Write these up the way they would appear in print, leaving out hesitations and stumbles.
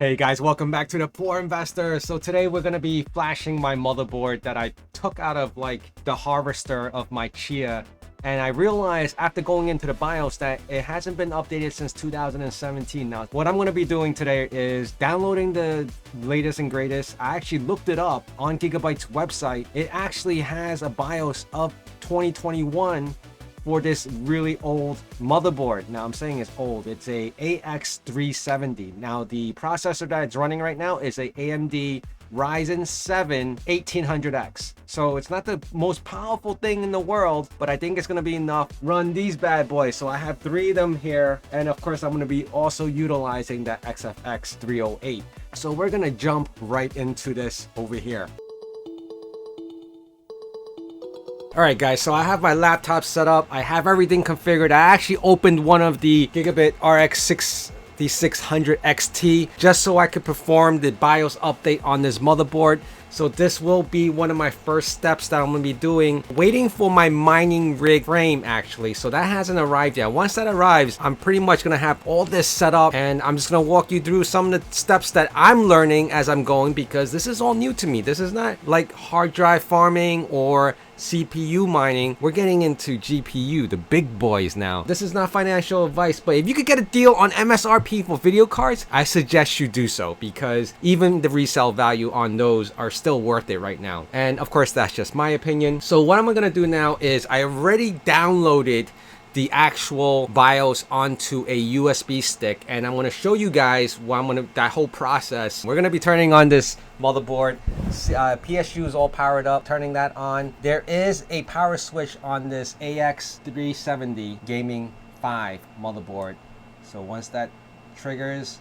Hey guys, welcome back to the Poor Investor. So today we're going to be flashing my motherboard that I took out of like the harvester of my Chia. And I realized after going into the BIOS that it hasn't been updated since 2017. Now, what I'm going to be doing today is downloading the latest and greatest. I actually looked it up on Gigabyte's website. It actually has a BIOS of 2021 for this really old motherboard. Now I'm saying it's old. It's a AX370. Now the processor that it's running right now is a AMD Ryzen 7 1800X. So it's not the most powerful thing in the world, but I think it's going to be enough run these bad boys. So I have 3 of them here, and of course I'm going to be also utilizing that XFX 308. So we're going to jump right into this over here. Alright guys, so I have my laptop set up. I have everything configured. I actually opened one of the Gigabyte RX600 XT just so I could perform the BIOS update on this motherboard. So this will be one of my first steps that I'm going to be doing. Waiting for my mining rig frame actually. So that hasn't arrived yet. Once that arrives, I'm pretty much going to have all this set up. And I'm just going to walk you through some of the steps that I'm learning as I'm going, because this is all new to me. This is not like hard drive farming or CPU mining. We're getting into GPU, the big boys now. This is not financial advice, but if you could get a deal on MSRP for video cards, I suggest you do so, because even the resale value on those are still worth it right now. And of course, that's just my opinion. So what I'm gonna do now is I already downloaded the actual BIOS onto a USB stick, and I'm going to show you guys that whole process. We're going to be turning on this motherboard. PSU is all powered up, turning that on. There is a power switch on this AX370 Gaming 5 motherboard. So once that triggers,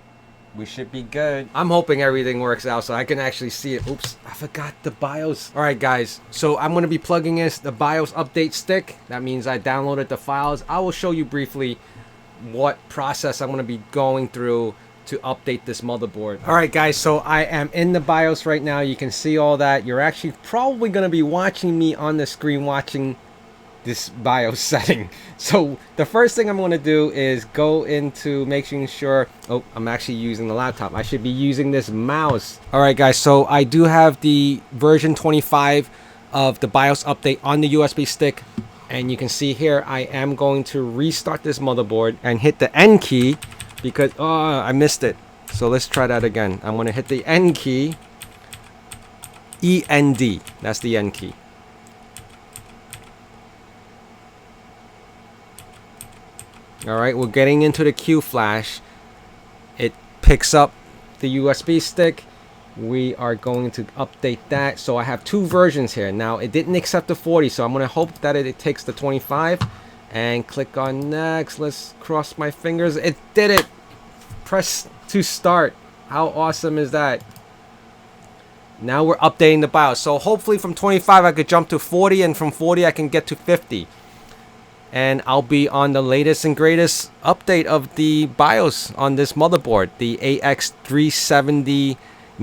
we should be good. I'm hoping everything works out so I can actually see it. Oops, I forgot the BIOS. All right, guys. So I'm going to be plugging in the BIOS update stick. That means I downloaded the files. I will show you briefly what process I'm going to be going through to update this motherboard. All right, guys. So I am in the BIOS right now. You can see all that. You're actually probably going to be watching me on the screen watching this BIOS setting. So the first thing I'm going to do is go into making sure, oh, I'm actually using the laptop. I should be using this mouse. All right, guys. So I do have the version 25 of the BIOS update on the USB stick. And you can see here, I am going to restart this motherboard and hit the N key because, oh, I missed it. So let's try that again. I'm going to hit the N key, END. That's the N key. All right, we're getting into the Q flash. It picks up the USB stick. We are going to update that. So I have 2 versions here. Now it didn't accept the 40, so I'm going to hope that it takes the 25 and click on next. Let's cross my fingers. It did it. Press to start. How awesome is that? Now we're updating the BIOS. So hopefully from 25 I could jump to 40, and from 40 I can get to 50. And I'll be on the latest and greatest update of the BIOS on this motherboard, the AX370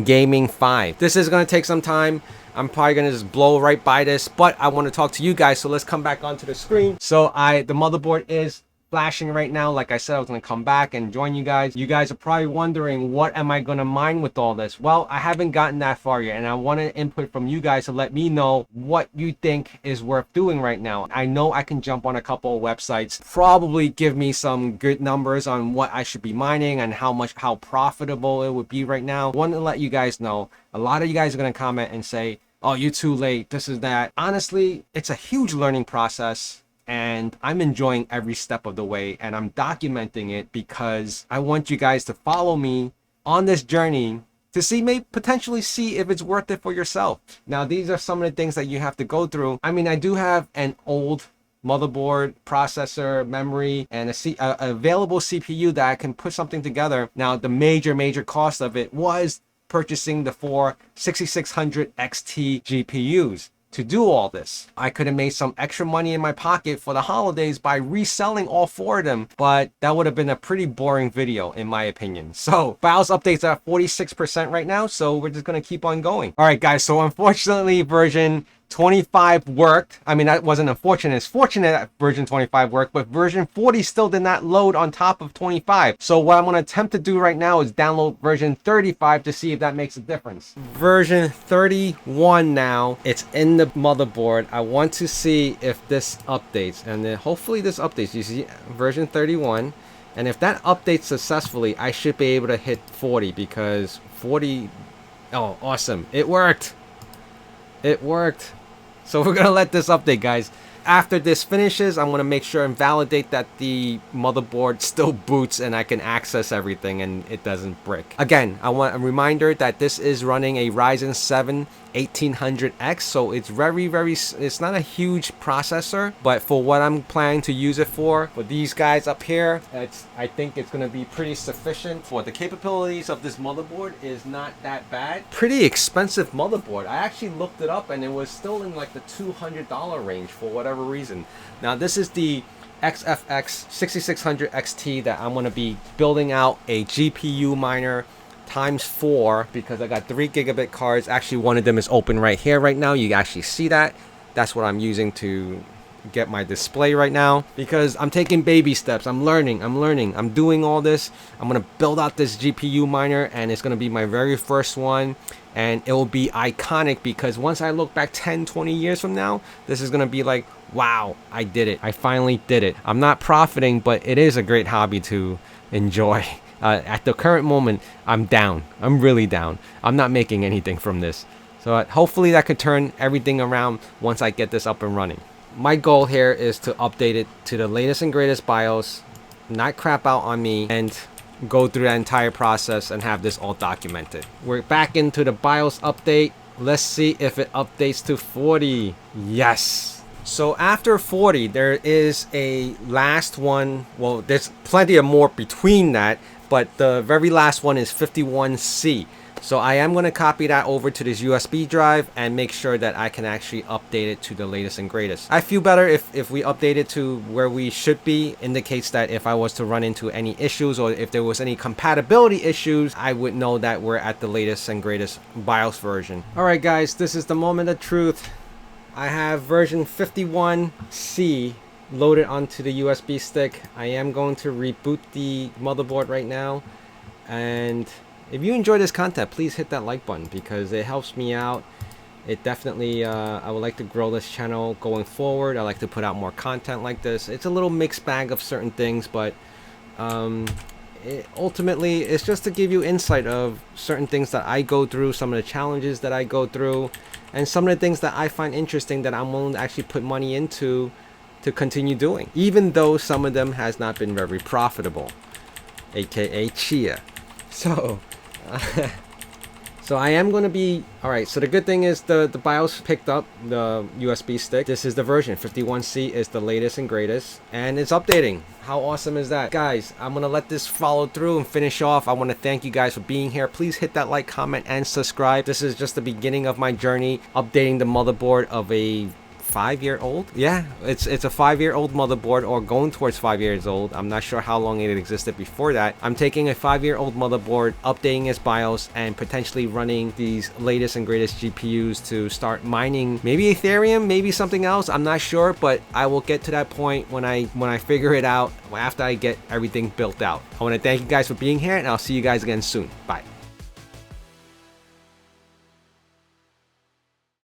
Gaming 5. This is going to take some time. I'm probably going to just blow right by this, but I want to talk to you guys, so let's come back onto the screen. So the motherboard is flashing right now. Like I said, I was going to come back and join you guys. You guys are probably wondering, what am I going to mine with all this? Well, I haven't gotten that far yet, and I want an input from you guys to let me know what you think is worth doing right now. I know I can jump on a couple of websites, probably give me some good numbers on what I should be mining and how profitable it would be right now. I want to let you guys know, a lot of you guys are going to comment and say, oh, you're too late, this is that. Honestly, it's a huge learning process, and I'm enjoying every step of the way, and I'm documenting it because I want you guys to follow me on this journey to potentially see if it's worth it for yourself. Now, these are some of the things that you have to go through. I mean, I do have an old motherboard, processor, memory, and a available CPU that I can put something together. Now, the major cost of it was purchasing the 4 6600 XT GPUs. To do all this, I could have made some extra money in my pocket for the holidays by reselling all 4 of them, but that would have been a pretty boring video in my opinion. So BIOS updates are at 46% right now, so we're just going to keep on going. All right, guys, so unfortunately version 25 worked. I mean, that wasn't unfortunate. It's fortunate that version 25 worked, but version 40 still did not load on top of 25. So what I'm going to attempt to do right now is download version 35 to see if that makes a difference. Version 31 now. It's in the motherboard. I want to see if this updates, and then hopefully this updates. You see version 31. And if that updates successfully, I should be able to hit 40, because 40... Oh, awesome. It worked. It worked. So we're going to let this update, guys. After this finishes, I'm going to make sure and validate that the motherboard still boots and I can access everything and it doesn't brick. Again, I want a reminder that this is running a Ryzen 7 1800X, so it's it's not a huge processor, but for what I'm planning to use it for these guys up here, I think it's going to be pretty sufficient. For the capabilities of this motherboard is not that bad. Pretty expensive motherboard. I actually looked it up and it was still in like the $200 range for whatever reason. Now this is the XFX 6600 XT that I'm going to be building out a GPU miner ×4, because I got 3 gigabit cards. Actually, one of them is open right here right now. You actually see that. That's what I'm using to get my display right now, because I'm taking baby steps. I'm learning. I'm doing all this. I'm gonna build out this GPU miner, and it's gonna be my very first one, and it will be iconic, because once I look back 10-20 years from now, this is gonna be like, wow, I did it. I finally did it. I'm not profiting, but it is a great hobby to enjoy. At the current moment, I'm down. I'm really down. I'm not making anything from this. So hopefully that could turn everything around once I get this up and running. My goal here is to update it to the latest and greatest BIOS, not crap out on me, and go through that entire process and have this all documented. We're back into the BIOS update. Let's see if it updates to 40. Yes. So after 40, there is a last one. Well, there's plenty of more between that, but the very last one is 51C. So I am going to copy that over to this USB drive and make sure that I can actually update it to the latest and greatest. I feel better if we update it to where we should be. Indicates that if I was to run into any issues or if there was any compatibility issues, I would know that we're at the latest and greatest BIOS version. Alright guys, this is the moment of truth. I have version 51C loaded onto the USB stick. I am going to reboot the motherboard right now, and if you enjoy this content, please hit that like button, because it helps me out. It definitely, I would like to grow this channel going forward. I like to put out more content like this. It's a little mixed bag of certain things, but ultimately it's just to give you insight of certain things that I go through, some of the challenges that I go through, and some of the things that I find interesting that I'm willing to actually put money into to continue doing, even though some of them has not been very profitable, aka chia. So so I am going to be alright. So the good thing is the BIOS picked up the USB stick. This is the version 51C, is the latest and greatest, and it's updating. How awesome is that, guys? I'm gonna let this follow through and finish off. I want to thank you guys for being here. Please hit that like, comment, and subscribe. This is just the beginning of my journey updating the motherboard of a 5-year-old. Yeah, it's a 5-year-old motherboard, or going towards 5 years old. I'm not sure how long it existed before that. I'm taking a 5-year-old motherboard, updating its BIOS, and potentially running these latest and greatest GPUs to start mining maybe Ethereum, maybe something else. I'm not sure, but I will get to that point when I figure it out, after I get everything built out. I want to thank you guys for being here, and I'll see you guys again soon. Bye.